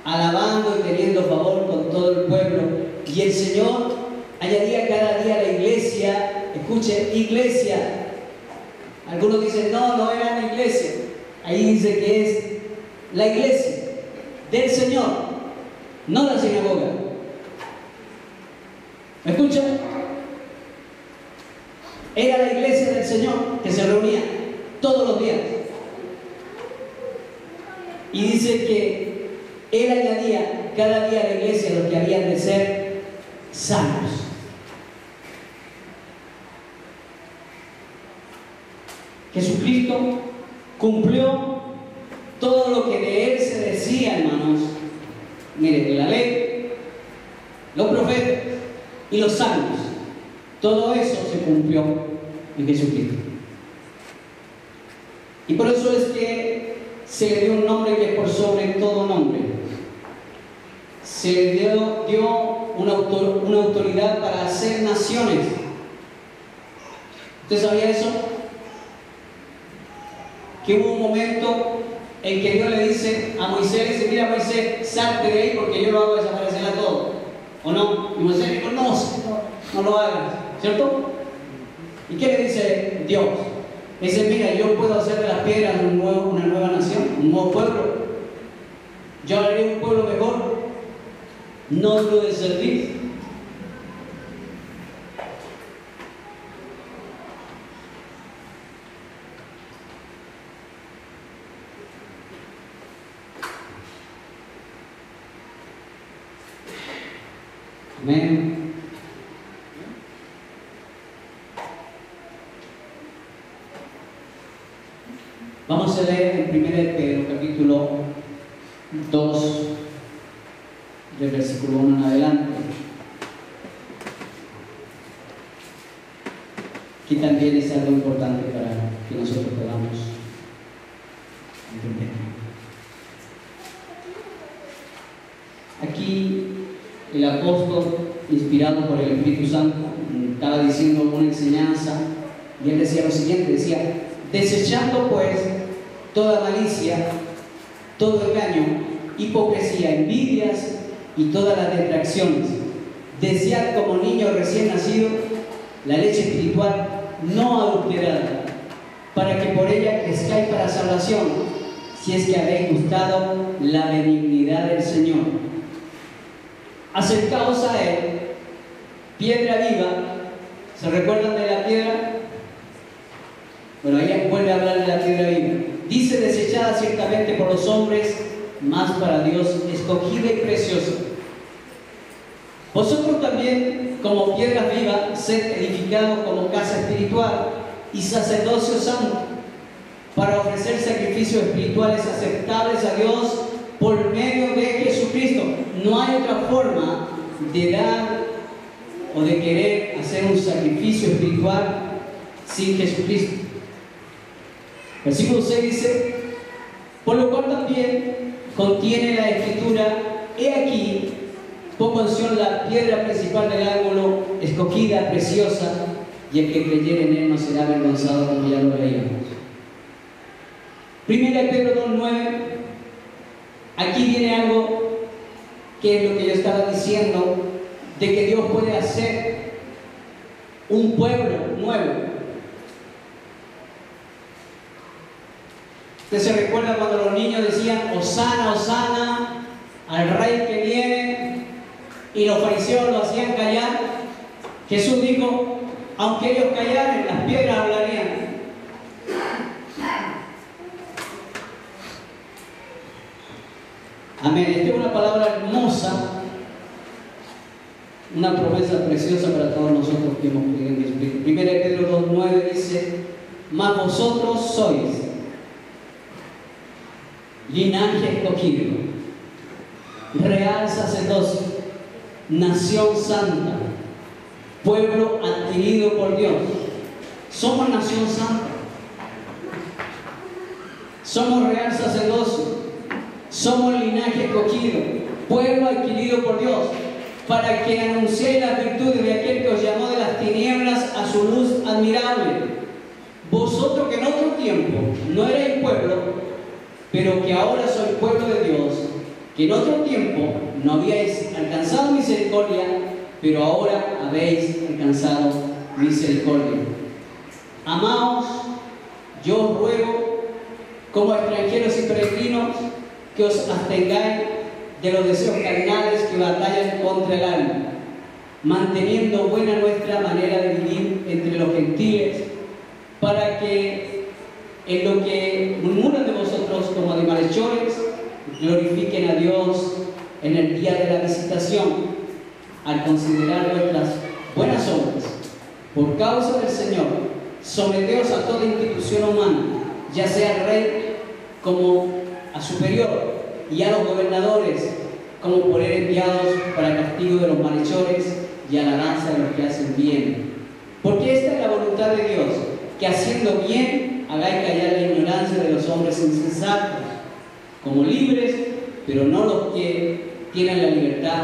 alabando y teniendo favor con todo el pueblo. Y el Señor añadía cada día a la iglesia. Escuche, iglesia. Algunos dicen, no era la iglesia. Ahí dice que es la iglesia del Señor, no la sinagoga. ¿Me escuchan? Era la iglesia del Señor que se reunía todos los días. Y dice que Él añadía cada día a la iglesia los que habían de ser sanos. Jesucristo cumplió todo lo que de Él se decía, hermanos. Miren, la ley, los profetas y los salmos, todo eso se cumplió en Jesucristo. Y por eso es que se le dio un nombre que es por sobre todo nombre. Se le dio una autoridad para hacer naciones. ¿Usted sabía eso? Que hubo un momento en que Dios le dice a Moisés, le dice: mira, Moisés, salte de ahí porque yo lo hago desaparecer a todos. ¿O no? Y Moisés dijo, no lo hagas, ¿cierto? ¿Y qué le dice Dios? Le dice, mira, yo puedo hacer de las piedras una nueva nación, un nuevo pueblo. Yo haré un pueblo mejor. No lo de servir. Amén. Vamos a leer en 1 Pedro capítulo 2, del versículo 1 en adelante. Que también es algo importante para que nosotros podamos entender. Aquí el apóstol, inspirado por el Espíritu Santo, estaba diciendo una enseñanza y él decía lo siguiente, decía, desechando pues toda malicia, todo engaño, hipocresía, envidias y todas las detracciones, desead como niño recién nacido la leche espiritual no adulterada, para que por ella crezcáis para salvación, si es que habéis gustado la benignidad del Señor. Acercaos a Él, piedra viva. ¿Se recuerdan de la piedra? Bueno, ahí vuelve a hablar de la piedra viva. Dice, desechada ciertamente por los hombres, mas para Dios escogida y preciosa. Vosotros también, como piedras vivas, sed edificados como casa espiritual y sacerdocio santo, para ofrecer sacrificios espirituales aceptables a Dios por medio de Jesucristo. No hay otra forma de dar o de querer hacer un sacrificio espiritual sin Jesucristo. Versículo 6 dice, por lo cual también contiene la Escritura, he aquí, pongo en Sion la piedra principal del ángulo, escogida, preciosa, y el que creyere en él no será avergonzado, como ya lo leíamos. 1 Pedro 2:9, aquí viene algo que es lo que yo estaba diciendo, de que Dios puede hacer un pueblo nuevo. ¿Usted se recuerda cuando los niños decían, Hosana, Hosana, al rey que viene, y los fariseos lo hacían callar? Jesús dijo, aunque ellos callaran, las piedras hablarían. Amén. Esta es una palabra hermosa, una promesa preciosa para todos nosotros que hemos creído en Jesucristo. 1 Pedro 2:9 dice, mas vosotros sois linaje escogido, real sacerdocio, nación santa, pueblo adquirido por Dios. Somos nación santa, somos real sacerdocio, somos linaje escogido, pueblo adquirido por Dios, para que anunciéis las virtudes de aquel que os llamó de las tinieblas a su luz admirable. Vosotros que en otro tiempo no erais pueblo, pero que ahora sois pueblo de Dios, que en otro tiempo no habíais alcanzado misericordia, pero ahora habéis alcanzado misericordia. Amaos, yo os ruego, como extranjeros y peregrinos, que os abstengáis de los deseos carnales que batallan contra el alma, manteniendo buena nuestra manera de vivir entre los gentiles, para que en lo que murmuran de vosotros como de malhechores, glorifiquen a Dios en el día de la visitación, al considerar vuestras buenas obras. Por causa del Señor, someteos a toda institución humana, ya sea al rey como a superior, y a los gobernadores como por él enviados para castigo de los malhechores y alabanza de los que hacen bien. Porque esta es la voluntad de Dios, que haciendo bien hagáis callar la ignorancia de los hombres insensatos, como libres, pero no los que tienen la libertad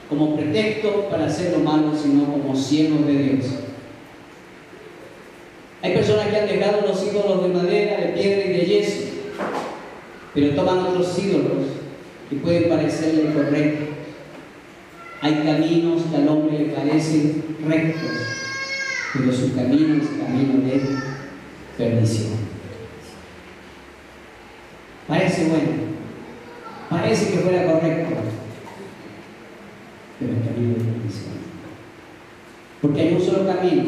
como pretexto para hacer lo malo, sino como siervos de Dios. Hay personas que han dejado los ídolos de madera, de piedra y de yeso, pero toman otros ídolos que pueden parecerle correctos. Hay caminos que al hombre le parecen rectos, pero su camino es camino de perdición. Parece bueno, parece que fuera correcto, pero es camino de perdición. Porque hay un solo camino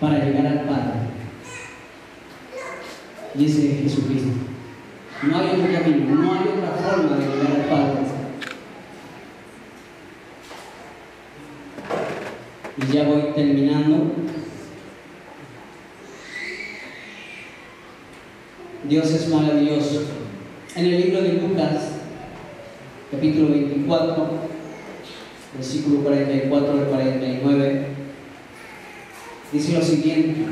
para llegar al Padre, y ese es Jesucristo. No hay otro camino, no hay otra forma de llegar al Padre. Y ya voy terminando. Dios es maravilloso. En el libro de Lucas, capítulo 24, versículo 44 al 49, dice lo siguiente: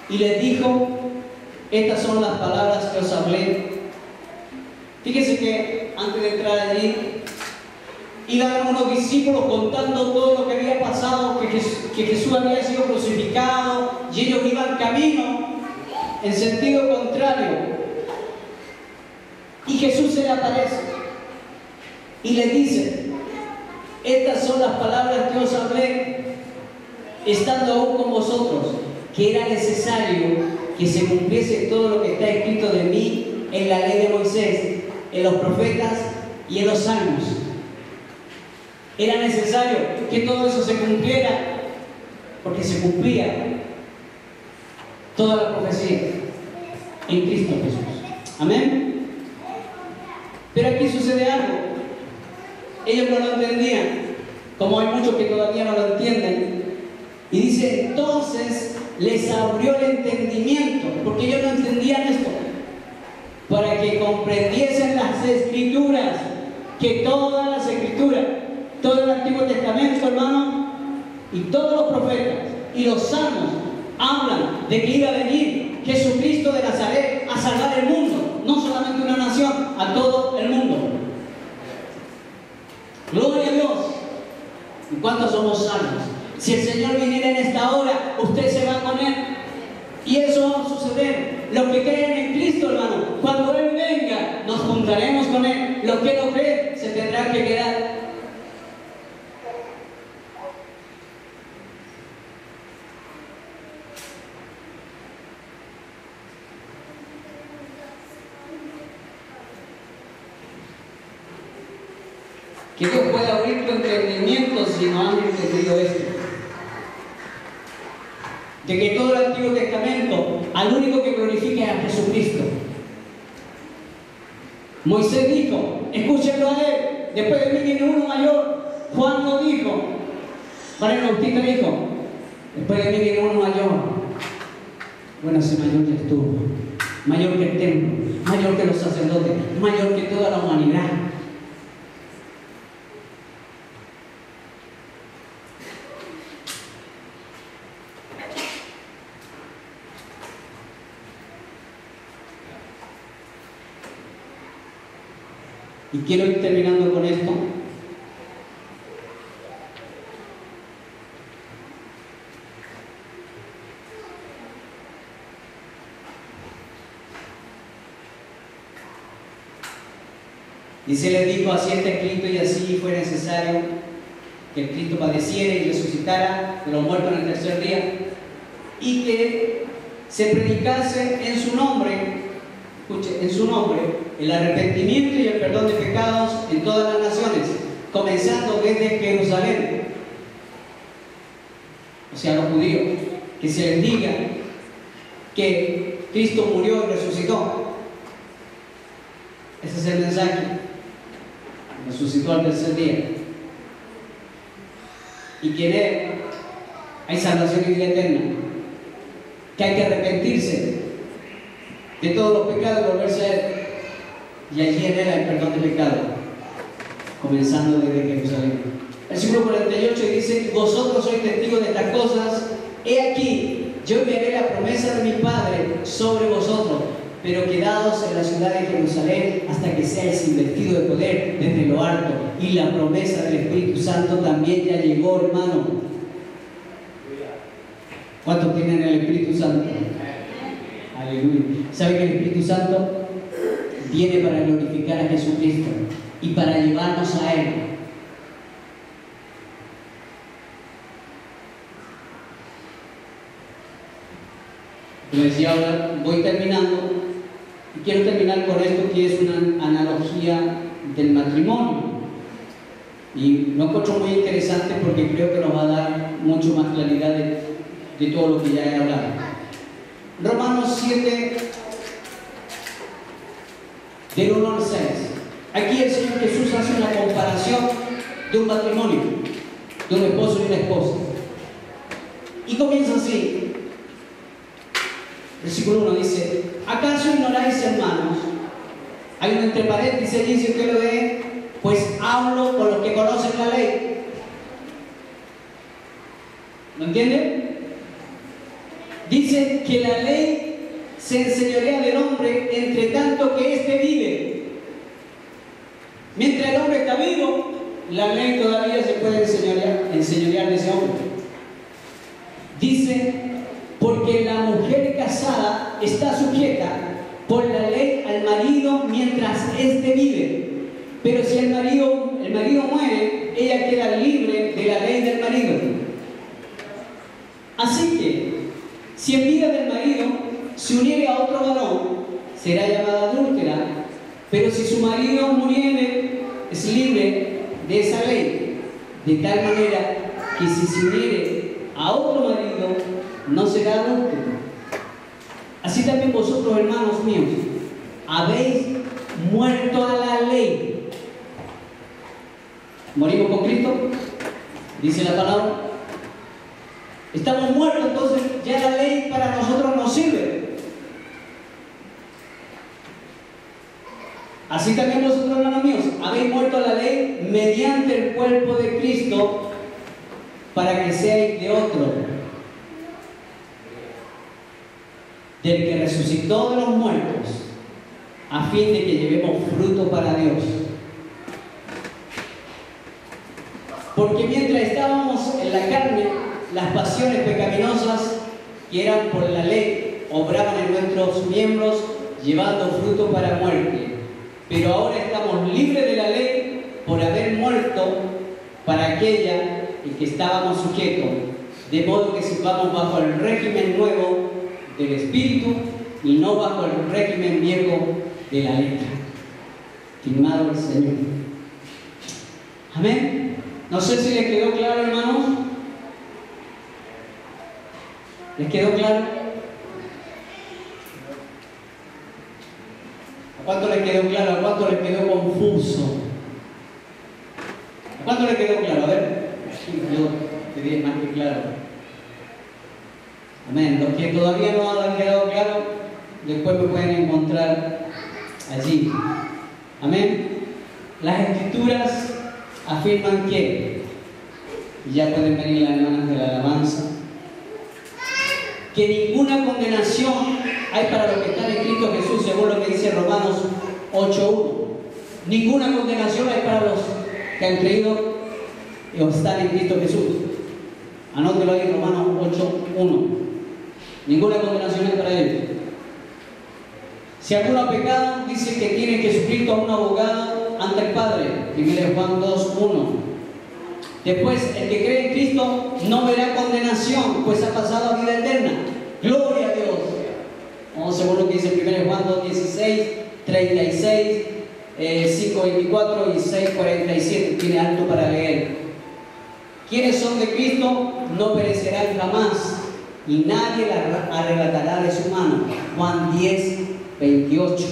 y les dijo, estas son las palabras que os hablé. Fíjense que antes de entrar allí, iban unos discípulos contando todo lo que había pasado, que Jesús había sido crucificado, y ellos iban camino en sentido contrario. Y Jesús se le aparece y les dice, estas son las palabras que os hablé, estando aún con vosotros, que era necesario que se cumpliese todo lo que está escrito de mí en la ley de Moisés, en los profetas y en los salmos. Era necesario que todo eso se cumpliera, porque se cumplía toda la profecía en Cristo Jesús. Amén. Pero aquí sucede algo. Ellos no lo entendían, como hay muchos que todavía no lo entienden. Y dice, entonces les abrió el entendimiento, porque ellos no entendían esto, para que comprendiesen las Escrituras, que todas las Escrituras, todo el Antiguo Testamento, hermano, y todos los profetas y los salmos hablan de que iba a venir Jesucristo de Nazaret a salvar el mundo, no solamente una nación, a todo el mundo. Gloria a Dios. ¿Y cuántos somos salvos? Si el Señor viniera en esta hora, usted se va con Él. Y eso va a suceder. Los que creen en Cristo, hermano, cuando Él venga, nos juntaremos con Él. Los que no creen, se tendrán que quedar. Que Dios pueda abrir tu entendimiento si no han entendido esto. De que todo el Antiguo Testamento, al único que glorifica es a Jesucristo. Moisés dijo, escúchenlo a él, después de mí viene uno mayor. Juan lo dijo, Juan el Bautista dijo, después de mí viene uno mayor. Bueno, ese mayor ya estuvo, mayor que el templo, mayor que los sacerdotes, mayor que toda la humanidad. Y quiero ir terminando con esto. Dice, les dijo, así está escrito y así fue necesario que el Cristo padeciera y resucitara de los muertos en el tercer día, y que se predicase en su nombre, escuche, en su nombre, el arrepentimiento y el perdón de pecados en todas las naciones, comenzando desde Jerusalén. O sea, los judíos, que se les diga que Cristo murió y resucitó. Ese es el mensaje. Resucitó al tercer día. Y que en Él hay salvación y vida eterna. Que hay que arrepentirse de todos los pecados y volverse a Él. Y allí en Él hay perdón de pecado, comenzando desde Jerusalén. Versículo 48 dice, vosotros sois testigos de estas cosas. He aquí, yo enviaré la promesa de mi Padre sobre vosotros, pero quedaos en la ciudad de Jerusalén hasta que seáis investidos de poder desde lo alto. Y la promesa del Espíritu Santo también ya llegó, hermano. ¿Cuántos tienen el Espíritu Santo? Aleluya. ¿Sabe que el Espíritu Santo viene para glorificar a Jesucristo y para llevarnos a Él? Como decía ahora, voy terminando y quiero terminar con esto que es una analogía del matrimonio. Y lo encuentro muy interesante porque creo que nos va a dar mucho más claridad de todo lo que ya he hablado. Romanos 7, del 1 al 6. Aquí el Señor Jesús hace una comparación de un matrimonio, de un esposo y una esposa. Y comienza así. Versículo 1 dice: ¿acaso ignoráis, hermanos? Hay un entre paréntesis allí, si usted lo ve, pues hablo con los que conocen la ley. ¿Lo entiende? Dice que la ley se enseñorea del hombre entre tanto que éste vive. Mientras el hombre está vivo, la ley todavía se puede enseñorear de ese hombre. Dice, porque la mujer casada está sujeta por la ley al marido mientras éste vive. Pero si el marido muere, ella queda libre de la ley del marido. Así que, si en vida del marido se uniere a otro varón, será llamada adúltera. Pero si su marido muriere, es libre de esa ley, de tal manera que si se uniere a otro marido, no será adúltero. Así también vosotros, hermanos míos, habéis muerto a la ley. ¿Morimos con Cristo? Dice la palabra. Estamos muertos, entonces ya la ley para nosotros no sirve. Así también vosotros, hermanos míos, habéis muerto a la ley mediante el cuerpo de Cristo, para que seáis de otro, del que resucitó de los muertos, a fin de que llevemos fruto para Dios. Porque mientras estábamos en la carne, las pasiones pecaminosas que eran por la ley obraban en nuestros miembros, llevando fruto para muerte. Pero ahora estamos libres de la ley por haber muerto para aquella en que estábamos sujetos, de modo que sirvamos bajo el régimen nuevo del Espíritu y no bajo el régimen viejo de la letra. Estimado el Señor. Amén. No sé si les quedó claro, hermanos. ¿Les quedó claro? ¿A cuánto les quedó claro? ¿A cuánto les quedó confuso? ¿A cuánto les quedó claro? A ver, yo te dije más que claro. Amén. Los que todavía no han quedado claro, después me pueden encontrar allí. Amén. Las Escrituras afirman que, y ya pueden venir las hermanas de la alabanza, que ninguna condenación hay para los que están en Cristo Jesús, según lo que dice Romanos 8:1. Ninguna condenación hay para los que han creído o están en Cristo Jesús. Anótelo ahí, Romanos 8:1. Ninguna condenación hay para ellos. Si alguno ha pecado, dice que tiene Jesucristo a un abogado ante el Padre. 1 Juan 2:1. Después, el que cree en Cristo no verá condenación, pues ha pasado a vida eterna. Gloria a Dios. Vamos según lo que dice 1 Juan 2:16, 36, 5:24 y 6:47. Tiene alto para leer. Quienes son de Cristo no perecerán jamás, y nadie arrebatará de su mano. Juan 10:28.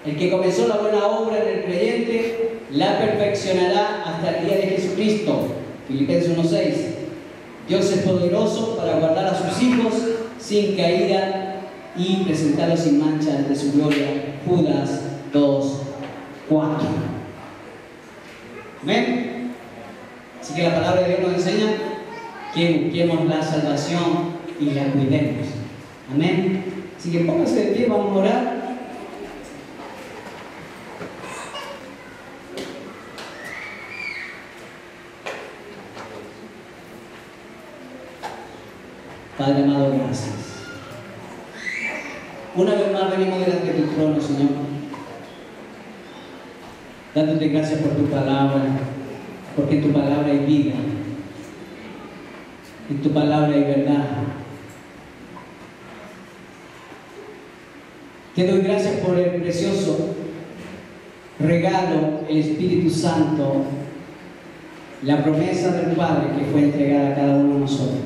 El que comenzó la buena obra en el creyente la perfeccionará hasta el día de Jesucristo. Filipenses 1:6. Dios es poderoso para guardar a sus hijos sin caída y presentarlos sin mancha ante su gloria. Judas 2:4. ¿Ven? Así que la palabra de Dios nos enseña que busquemos la salvación y la cuidemos. Amén. Así que póngase de pie, vamos a orar. Padre amado, gracias. Una vez más venimos delante de tu trono, Señor, dándote gracias por tu palabra, porque en tu palabra hay vida, en tu palabra hay verdad. Te doy gracias por el precioso regalo, el Espíritu Santo, la promesa del Padre que fue entregada a cada uno de nosotros.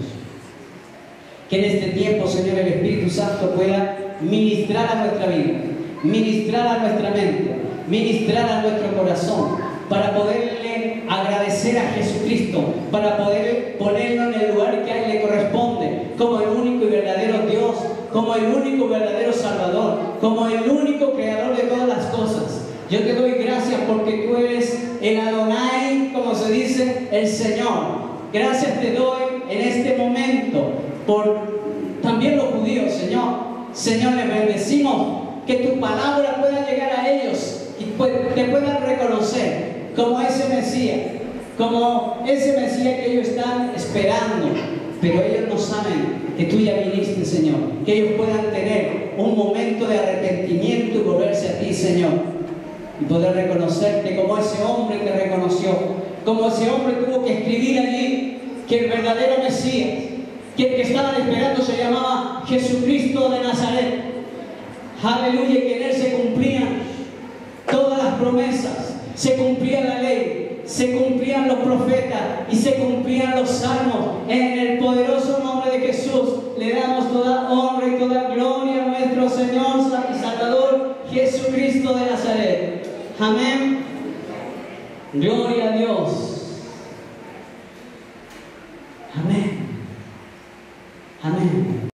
Que en este tiempo, Señor, el Espíritu Santo pueda ministrar a nuestra vida, ministrar a nuestra mente, ministrar a nuestro corazón, para poderle agradecer a Jesucristo, para poder ponerlo en el lugar que a Él le corresponde, como el único y verdadero Dios, como el único y verdadero Salvador, como el único creador de todas las cosas. Yo te doy gracias porque tú eres el Adonai, como se dice, el Señor. Gracias te doy en este momento por también los judíos, Señor. Señor, les bendecimos, que tu palabra pueda llegar a ellos y te puedan reconocer como ese Mesías que ellos están esperando, pero ellos no saben que tú ya viniste, Señor. Que ellos puedan tener un momento de arrepentimiento y volverse a ti, Señor, y poder reconocerte como ese hombre te reconoció, como ese hombre tuvo que escribir allí que el verdadero Mesías, que el que estaban esperando se llamaba Jesucristo de Nazaret. Aleluya, que en Él se cumplían todas las promesas, se cumplía la ley, se cumplían los profetas y se cumplían los salmos. En el poderoso nombre de Jesús le damos toda honra y toda gloria a nuestro Señor y Salvador Jesucristo de Nazaret. Amén. Gloria a Dios. Amén. Amén.